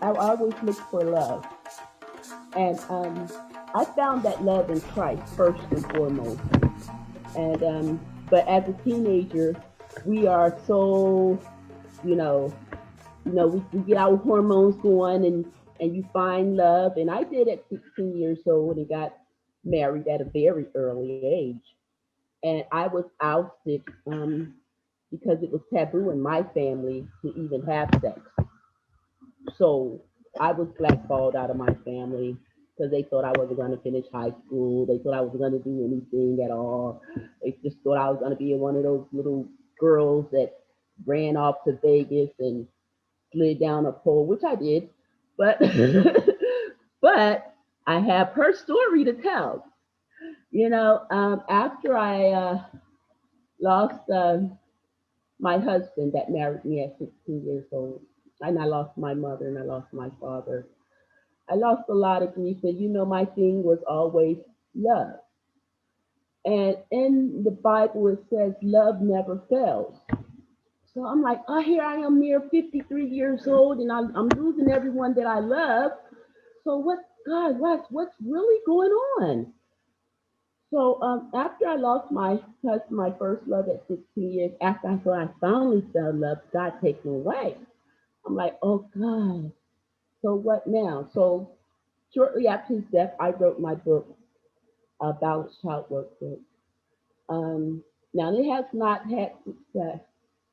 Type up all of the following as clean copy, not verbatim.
I always look for love. And I found that love in Christ first and foremost. And but as a teenager, we are so, you know, we get our hormones going, and you find love. And I did at 16 years old and got married at a very early age. And I was ousted because it was taboo in my family to even have sex. So I was blackballed out of my family because they thought I wasn't going to finish high school. They thought I wasn't going to do anything at all. They just thought I was going to be one of those little girls that ran off to Vegas and slid down a pole, which I did. But but I have her story to tell. After I lost my husband that married me at 16 years old, and I lost my mother and I lost my father. I lost a lot of grief, and my thing was always love. And in the Bible, it says love never fails. So I'm like, oh, here I am, mere 53 years old, and I'm losing everyone that I love. So God, what's really going on? So after I lost my husband, my first love at 16 years, after I thought I finally fell in love, God taken away. I'm like, oh God, so what now? So shortly after his death, I wrote my book, Balanced Child Work Book. Now, it has not had success,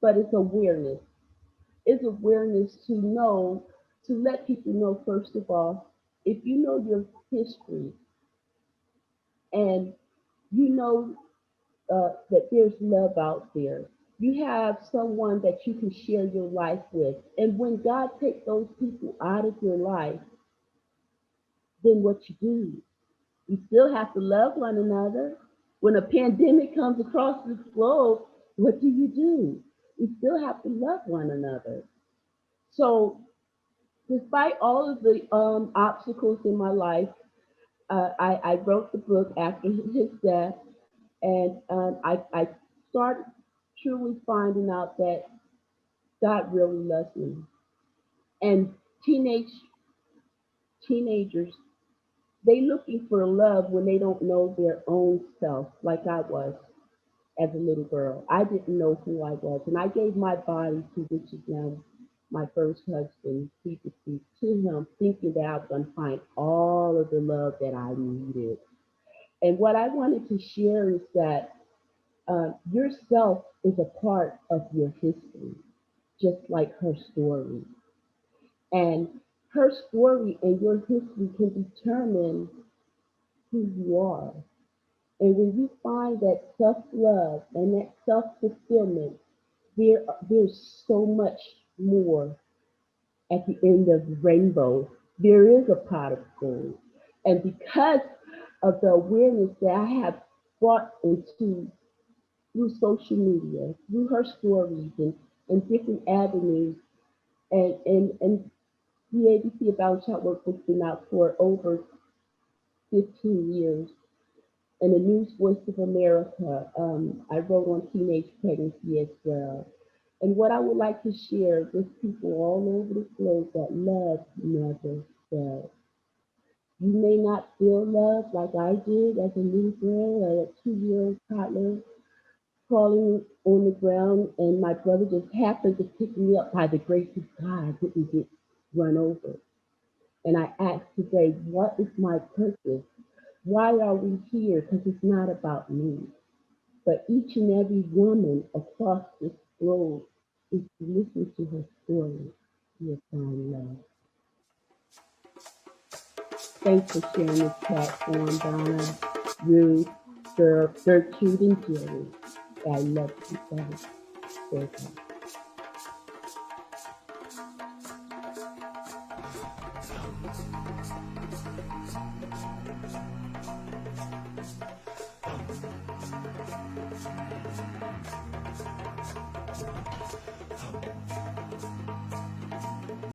but it's awareness. It's awareness to know, to let people know, first of all, if you know your history and you know that there's love out there, you have someone that you can share your life with. And when God takes those people out of your life, then what you do? You still have to love one another. When a pandemic comes across the globe, what do? You still have to love one another. So, despite all of the obstacles in my life, I wrote the book after his death, and I started truly finding out that God really loves me. And teenagers, they looking for love when they don't know their own self, like I was as a little girl. I didn't know who I was, and I gave my body to, which is now my first husband, secretly, to him, thinking that I was going to find all of the love that I needed. And what I wanted to share is that yourself is a part of your history, just like her story. And her story and your history can determine who you are. And when you find that self-love and that self-fulfillment, there's so much more at the end of the rainbow. There is a pot of gold. And because of the awareness that I have brought into through social media, through her stories and different avenues, and the ABC About Child Workbook's been out for over 15 years. And the News Voice of America, I wrote on teenage pregnancy as well. And what I would like to share with people all over the globe, that love never fails. You may not feel love like I did as a little girl, or a 2-year-old toddler, crawling on the ground, and my brother just happened to pick me up by the grace of God. I didn't get run over. And I ask today, what is my purpose? Why are we here? Because it's not about me. But each and every woman across this globe is to listen to her story. You'll find love. Thanks for sharing this platform, Donna, Ruth, Gertrude, and Jerry. I love you guys. Thank you.